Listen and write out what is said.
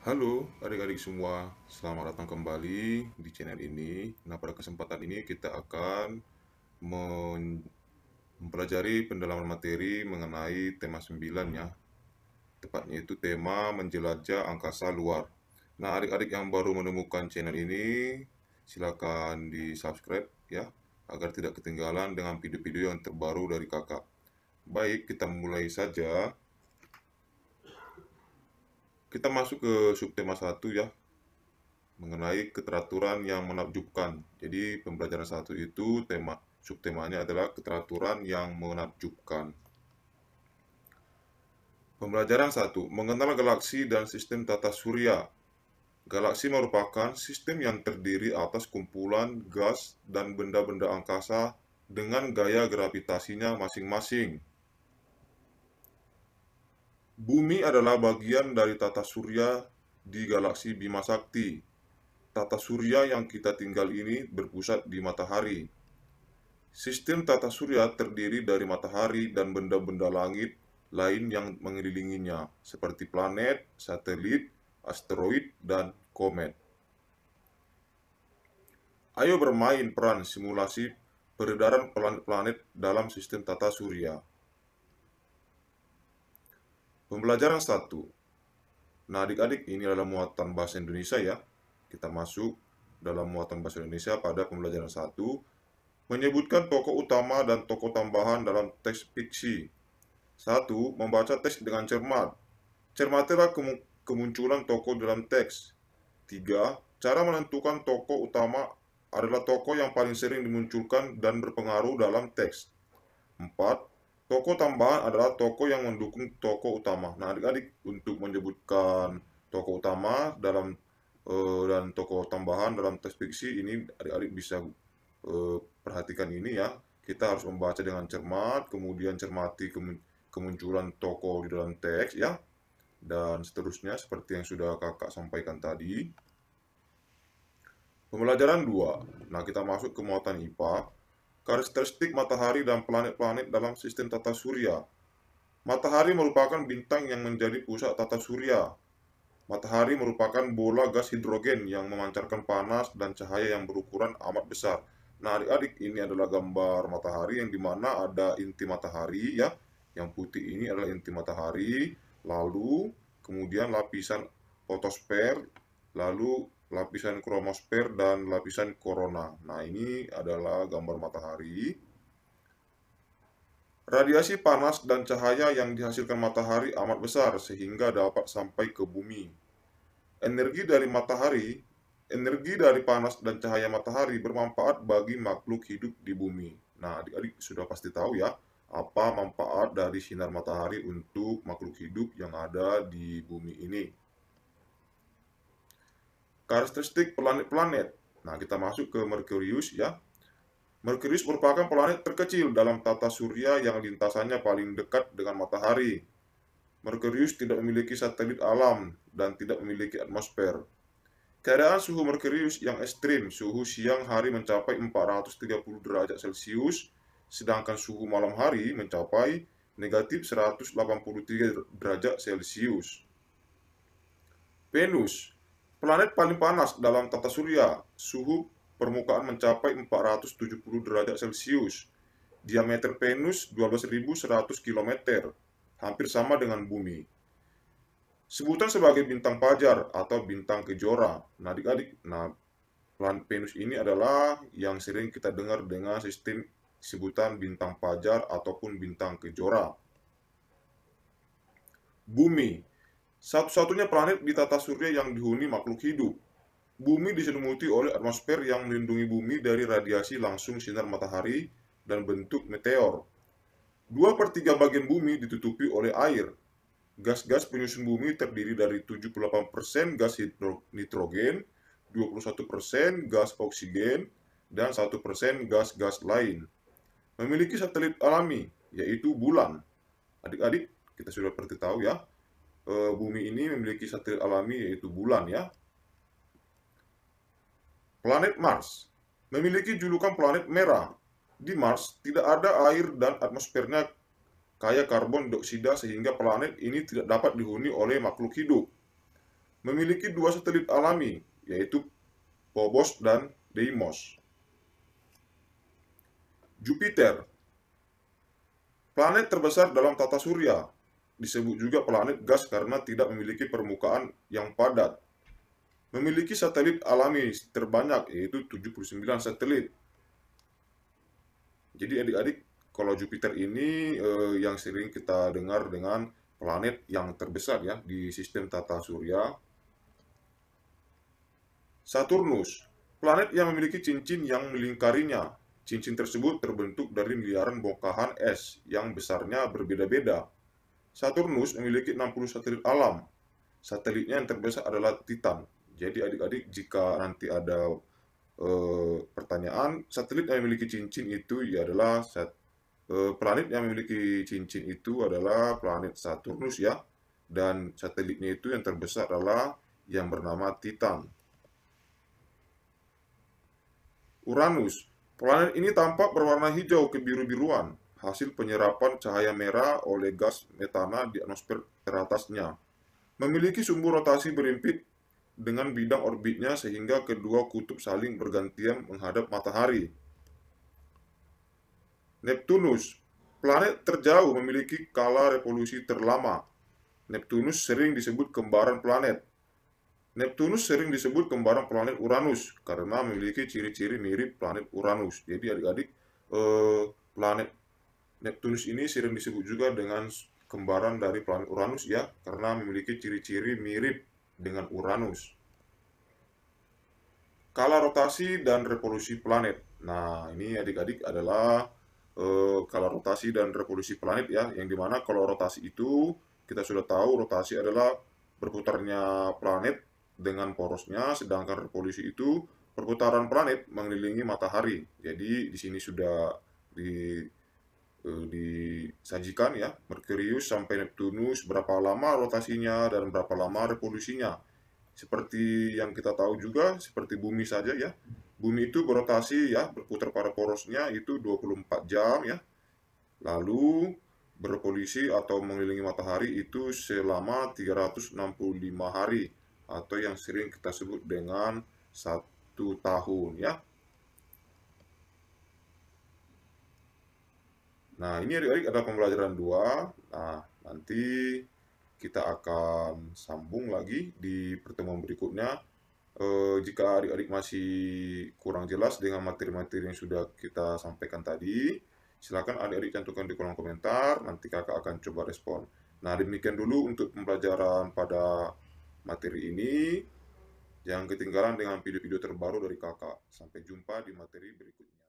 Halo adik-adik semua, selamat datang kembali di channel ini. Nah, pada kesempatan ini kita akan mempelajari pendalaman materi mengenai tema 9 ya. Tepatnya itu tema menjelajah angkasa luar. Nah, adik-adik yang baru menemukan channel ini, silakan di-subscribe ya, agar tidak ketinggalan dengan video-video yang terbaru dari kakak. Baik, kita mulai saja. Kita masuk ke subtema 1 ya, mengenai keteraturan yang menakjubkan. Jadi pembelajaran satu itu subtemanya adalah keteraturan yang menakjubkan. Pembelajaran 1, mengenal galaksi dan sistem tata surya. Galaksi merupakan sistem yang terdiri atas kumpulan gas dan benda-benda angkasa dengan gaya gravitasinya masing-masing. Bumi adalah bagian dari tata surya di galaksi Bima Sakti. Tata surya yang kita tinggal ini berpusat di matahari. Sistem tata surya terdiri dari matahari dan benda-benda langit lain yang mengelilinginya, seperti planet, satelit, asteroid, dan komet. Ayo bermain peran simulasi peredaran planet-planet dalam sistem tata surya. Pembelajaran 1. Nah, adik-adik, ini adalah muatan bahasa Indonesia ya. Kita masuk dalam muatan bahasa Indonesia pada pembelajaran 1. Menyebutkan tokoh utama dan tokoh tambahan dalam teks fiksi. 1. Membaca teks dengan cermat. Cermatilah kemunculan tokoh dalam teks. 3. Cara menentukan tokoh utama adalah tokoh yang paling sering dimunculkan dan berpengaruh dalam teks. 4. Tokoh tambahan adalah tokoh yang mendukung tokoh utama. Nah, adik-adik, untuk menyebutkan tokoh utama dan tokoh tambahan dalam teks fiksi ini, adik-adik bisa perhatikan ini ya. Kita harus membaca dengan cermat, kemudian cermati kemunculan tokoh di dalam teks ya, dan seterusnya seperti yang sudah kakak sampaikan tadi. Pembelajaran 2. Nah, kita masuk ke muatan IPA. Karakteristik matahari dan planet-planet dalam sistem tata surya. Matahari merupakan bintang yang menjadi pusat tata surya. Matahari merupakan bola gas hidrogen yang memancarkan panas dan cahaya yang berukuran amat besar. Nah, adik-adik, ini adalah gambar matahari yang dimana ada inti matahari ya. Yang putih ini adalah inti matahari, lalu kemudian lapisan fotosfer, lalu lapisan kromosfer dan lapisan korona. Nah, ini adalah gambar matahari. Radiasi panas dan cahaya yang dihasilkan matahari amat besar sehingga dapat sampai ke bumi. Energi dari panas dan cahaya matahari bermanfaat bagi makhluk hidup di bumi. Nah, adik-adik sudah pasti tahu ya, apa manfaat dari sinar matahari untuk makhluk hidup yang ada di bumi ini. Karakteristik planet-planet. Nah, kita masuk ke Merkurius ya. Merkurius merupakan planet terkecil dalam tata surya yang lintasannya paling dekat dengan matahari. Merkurius tidak memiliki satelit alam dan tidak memiliki atmosfer. Keadaan suhu Merkurius yang ekstrim, suhu siang hari mencapai 430 derajat Celcius, sedangkan suhu malam hari mencapai negatif 183 derajat Celcius. Venus, planet paling panas dalam tata surya, suhu permukaan mencapai 470 derajat Celcius. Diameter Venus 12.100 km, hampir sama dengan bumi. Sebutan sebagai bintang fajar atau bintang kejora. Nah, adik-adik, planet Venus ini adalah yang sering kita dengar dengan sistem sebutan bintang fajar ataupun bintang kejora. Bumi, satu-satunya planet di tata surya yang dihuni makhluk hidup. Bumi diselimuti oleh atmosfer yang melindungi bumi dari radiasi langsung sinar matahari dan bentuk meteor. 2/3 bagian bumi ditutupi oleh air. Gas-gas penyusun bumi terdiri dari 78% gas nitrogen, 21% gas oksigen, dan 1% gas-gas lain. Memiliki satelit alami, yaitu bulan. Adik-adik, kita sudah pasti tahu ya, bumi ini memiliki satelit alami yaitu bulan ya. Planet Mars memiliki julukan planet merah. Di Mars tidak ada air dan atmosfernya kaya karbon dioksida sehingga planet ini tidak dapat dihuni oleh makhluk hidup. memiliki dua satelit alami, yaitu Phobos dan Deimos. Jupiter, planet terbesar dalam tata surya, disebut juga planet gas karena tidak memiliki permukaan yang padat. Memiliki satelit alami terbanyak, yaitu 79 satelit. Jadi adik-adik, kalau Jupiter ini yang sering kita dengar dengan planet yang terbesar ya di sistem tata surya. Saturnus, planet yang memiliki cincin yang melingkarinya. Cincin tersebut terbentuk dari miliaran bongkahan es yang besarnya berbeda-beda. Saturnus memiliki 60 satelit alam. Satelitnya yang terbesar adalah Titan. Jadi adik-adik, jika nanti ada pertanyaan, satelit yang memiliki cincin itu adalah planet yang memiliki cincin itu adalah planet Saturnus ya. Dan satelitnya itu yang terbesar adalah yang bernama Titan. Uranus, planet ini tampak berwarna hijau kebiru-biruan, hasil penyerapan cahaya merah oleh gas metana di atmosfer teratasnya. Memiliki sumbu rotasi berimpit dengan bidang orbitnya sehingga kedua kutub saling bergantian menghadap matahari. Neptunus, planet terjauh memiliki skala revolusi terlama. Neptunus sering disebut kembaran planet. Neptunus sering disebut kembaran planet Uranus karena memiliki ciri-ciri mirip planet Uranus. Jadi adik-adik, planet Neptunus ini sering disebut juga dengan kembaran dari planet Uranus ya, karena memiliki ciri-ciri mirip dengan Uranus. Skala rotasi dan revolusi planet. Nah, ini adik-adik adalah skala rotasi dan revolusi planet ya, yang dimana kalau rotasi itu kita sudah tahu rotasi adalah berputarnya planet dengan porosnya, sedangkan revolusi itu perputaran planet mengelilingi matahari. Jadi di sini sudah disajikan ya, Merkurius sampai Neptunus berapa lama rotasinya dan berapa lama revolusinya. Seperti yang kita tahu juga, seperti bumi saja ya. Bumi itu berotasi ya, berputar pada porosnya itu 24 jam ya. Lalu berrevolusi atau mengelilingi matahari itu selama 365 hari atau yang sering kita sebut dengan 1 tahun ya. Nah, ini adik-adik ada pembelajaran 2. Nah, nanti kita akan sambung lagi di pertemuan berikutnya. Jika adik-adik masih kurang jelas dengan materi-materi yang sudah kita sampaikan tadi, silakan adik-adik cantumkan di kolom komentar, nanti kakak akan coba respon. Nah, demikian dulu untuk pembelajaran pada materi ini. Jangan ketinggalan dengan video-video terbaru dari kakak. Sampai jumpa di materi berikutnya.